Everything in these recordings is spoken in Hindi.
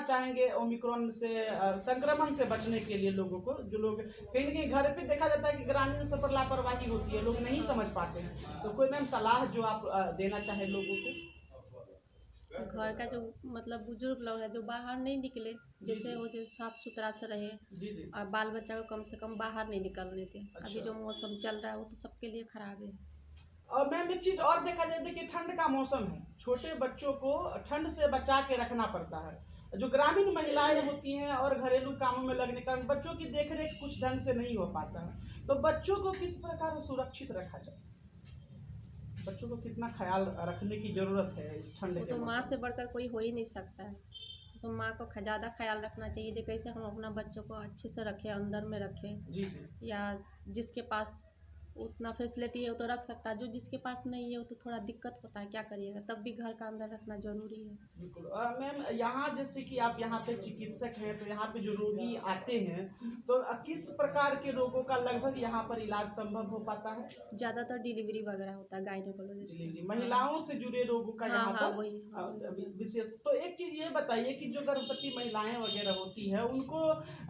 चाहेंगे ओमिक्रॉन से संक्रमण से बचने के लिए लोगों को, जो लोग कहीं न कहीं घर पे देखा जाता है कि ग्रामीण स्तर पर लापरवाही होती है, लोग नहीं समझ पाते हैं, तो कोई मैम सलाह जो आप देना चाहें लोगों को? घर का जो मतलब बुजुर्ग लोग है जो बाहर नहीं निकले, जी, जैसे जी। वो जो साफ सुथरा से रहे जी, जी। और बाल बच्चा को कम से कम बाहर नहीं निकलने दें। अभी अच्छा। जो मौसम चल रहा है वो तो सबके लिए खराब है। और मैम एक चीज़ और देखा जाए, देखिए ठंड का मौसम है, छोटे बच्चों को ठंड से बचा के रखना पड़ता है। जो ग्रामीण महिलाएँ होती हैं और घरेलू कामों में लगने के कारण बच्चों की देख-रेख कुछ ढंग से नहीं हो पाता है। तो बच्चों को किस प्रकार सुरक्षित रखा जाए? बच्चों को कितना ख़्याल रखने की ज़रूरत है इस ठंड वो के तो माँ मौसम से में? बढ़कर कोई हो ही नहीं सकता है। तो माँ को ज़्यादा ख्याल रखना चाहिए जो कैसे हम अपना बच्चों को अच्छे से रखें, अंदर में रखें। जी, जी। या जिसके पास उतना फैसिलिटी है वो तो रख सकता है, जो जिसके पास नहीं है वो तो थोड़ा दिक्कत होता है, क्या करिएगा, तब भी घर का अंदर रखना ज़रूरी है। बिल्कुल। मैम यहाँ जैसे कि आप यहाँ पे चिकित्सक हैं, तो यहाँ पे जो रोगी आते हैं, तो किस प्रकार के रोगों का लगभग यहाँ पर इलाज संभव हो पाता है? ज़्यादातर डिलीवरी वगैरह होता है गायनेकोलॉजिस्ट में। डिलीवरी हाँ, महिलाओं से जुड़े रोगों का हाँ, यहाँ हाँ, पर वही, हाँ, वही हो रहा है। विशेष। तो एक चीज़ ये बताइए कि जो गर्भवती महिलाएं वगैरह होती है उनको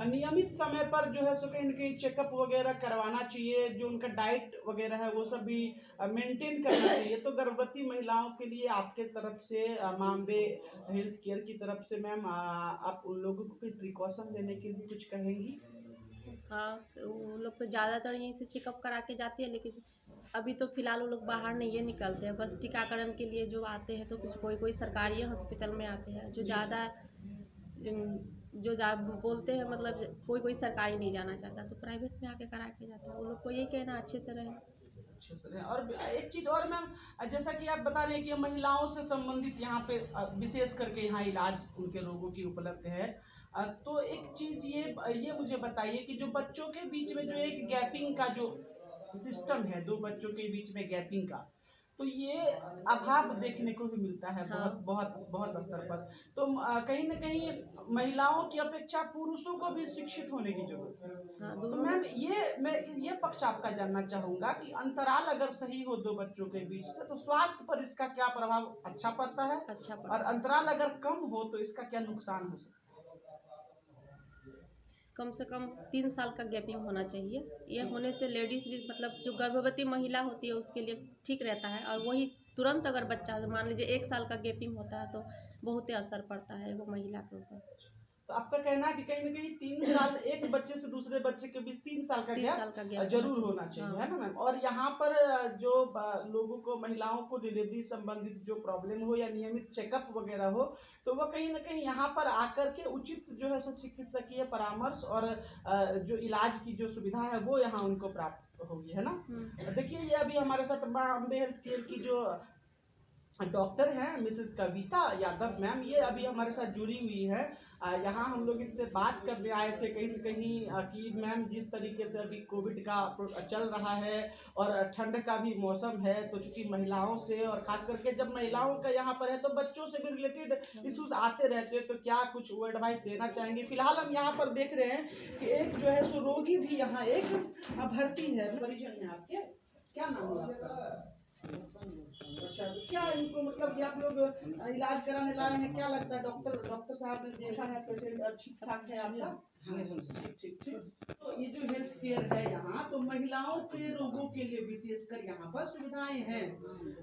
नियमित समय पर जो है सो कहीं न कहीं चेकअप वगैरह करवाना चाहिए, जो उनका डाइट वगैरह है वो सब भी मेंटेन करना चाहिए। तो गर्भवती महिलाओं के लिए आपके तरफ से माँ-अम्बे हेल्थ केयर की तरफ से मैम आप उन लोगों को कोई प्रिकॉशन लेने के लिए कुछ कहेंगी? हाँ, तो वो लोग तो ज़्यादातर यहीं से चेकअप करा के जाती है, लेकिन अभी तो फ़िलहाल वो लोग बाहर नहीं है निकलते हैं, बस टीकाकरण के लिए जो आते हैं तो कुछ कोई-कोई सरकारी हॉस्पिटल में आते हैं, जो जी, जी। ज़्यादा जो बोलते हैं मतलब कोई-कोई सरकारी नहीं जाना चाहता, तो प्राइवेट में आके करा के जाता है। वो लोग को यही कहना है अच्छे से रहें। अच्छे से रहें। और एक चीज़ और मैम, जैसा कि आप बता रहे हैं कि महिलाओं से संबंधित यहाँ पे विशेष करके यहाँ इलाज उनके रोगों की उपलब्ध है। तो एक चीज़ ये मुझे बताइए कि जो बच्चों के बीच में जो एक गैपिंग का जो सिस्टम है, 2 बच्चों के बीच में गैपिंग का, तो ये अभाव देखने को भी मिलता है बहुत हाँ, बहुत बहुत स्तर पर। तो कहीं न कहीं महिलाओं की अपेक्षा पुरुषों को भी शिक्षित होने की ज़रूरत है। हाँ, तो दोनों में मैम मैं ये पक्ष आपका जानना चाहूँगा कि अंतराल अगर सही हो 2 बच्चों के बीच से, तो स्वास्थ्य पर इसका क्या प्रभाव अच्छा पड़ता है? अच्छा और पड़ता है। अंतराल अगर कम हो तो इसका क्या नुकसान हो सकता है? कम से कम 3 साल का गैपिंग होना चाहिए। ये होने से लेडीज़ भी मतलब जो गर्भवती महिला होती है उसके लिए ठीक रहता है, और वही तुरंत अगर बच्चा मान लीजिए 1 साल का गैपिंग होता है तो बहुत ही असर पड़ता है वो महिला के ऊपर। तो आपका कहना है कि कहीं न कहीं 3 साल एक बच्चे से दूसरे बच्चे के बीच 3 साल का 3 गैप साल का गैप होना ज़रूर चाहिए। होना चाहिए, है हाँ, ना मैम? और यहाँ पर जो लोगों को, महिलाओं को डिलीवरी संबंधित जो प्रॉब्लम हो या नियमित चेकअप वगैरह हो, तो वो कहीं न कहीं यहाँ पर आकर के उचित जो है सो चिकित्सकीय परामर्श और जो इलाज की जो सुविधा है वो यहाँ उनको प्राप्त होगी, है ना? हुँ। देखिए ये अभी हमारे साथ माँ अम्बे हेल्थ केयर की जो डॉक्टर हैं मिसेस कविता यादव मैम, ये अभी हमारे साथ जुड़ी हुई है। यहाँ हम लोग इनसे बात करने आए थे कहीं न कहीं कि मैम जिस तरीके से अभी कोविड का चल रहा है और ठंड का भी मौसम है, तो चूँकि महिलाओं से और ख़ास करके जब महिलाओं का यहाँ पर है तो बच्चों से भी रिलेटेड इश्यूज़ आते रहते हैं, तो क्या कुछ वो एडवाइस देना चाहेंगे? फिलहाल हम यहाँ पर देख रहे हैं कि एक जो है सो रोगी भी यहाँ एक भर्ती है, परिजन हैं आपके? क्या नाम है आपका? अच्छा, तो क्या इनको मतलब कि आप लोग इलाज कराने लाए हैं, क्या लगता है डॉक्टर डॉक्टर साहब ने देखा है पेशेंट ठीक-ठाक है आपका? ठीक, ठीक, ठीक। तो ये जो हेल्थ केयर है यहाँ, तो महिलाओं के रोगों के लिए विशेषकर यहाँ पर सुविधाएँ हैं।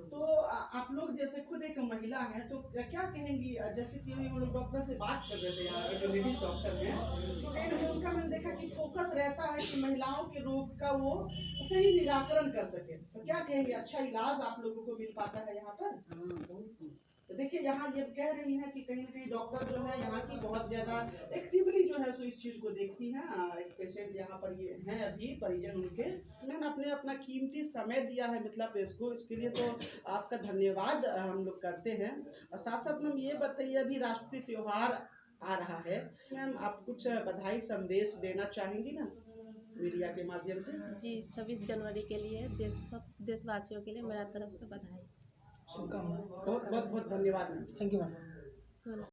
तो आप लोग जैसे खुद एक महिला हैं, तो क्या कहेंगी? जैसे कि अभी हम लोग डॉक्टर से बात कर रहे थे, यहाँ के जो लेडीज़ डॉक्टर हैं, तो कहीं न कहीं उनका मैंने देखा कि फ़ोकस रहता है कि महिलाओं के रोग का वो सही निराकरण कर सके। तो क्या कहेंगे, अच्छा इलाज आप लोगों को मिल पाता है यहाँ पर? तो देखिए यहाँ ये कह रही हैं कि कहीं न कहीं डॉक्टर जो है यहाँ की बहुत ज़्यादा एक्टिवली जो है सो इस चीज़ को देखती हैं। एक पेशेंट यहाँ पर ये हैं अभी परिजन उनके। उन्होंने आपने अपना कीमती समय दिया है मिथिला प्रेस को, इसके लिए तो आपका धन्यवाद हम लोग करते हैं। और साथ-साथ मैम ये बताइए, अभी राष्ट्रीय त्योहार आ रहा है। मैम आप कुछ बधाई संदेश देना चाहेंगी ना मीडिया के माध्यम से? जी, 26 जनवरी के लिए सब देशवासियों के लिए मेरा तरफ से बधाई, शुभकामनाएँ। बहुत बहुत शुभकामनाएँ। बहुत धन्यवाद ma'am. Thank you ma'am. Well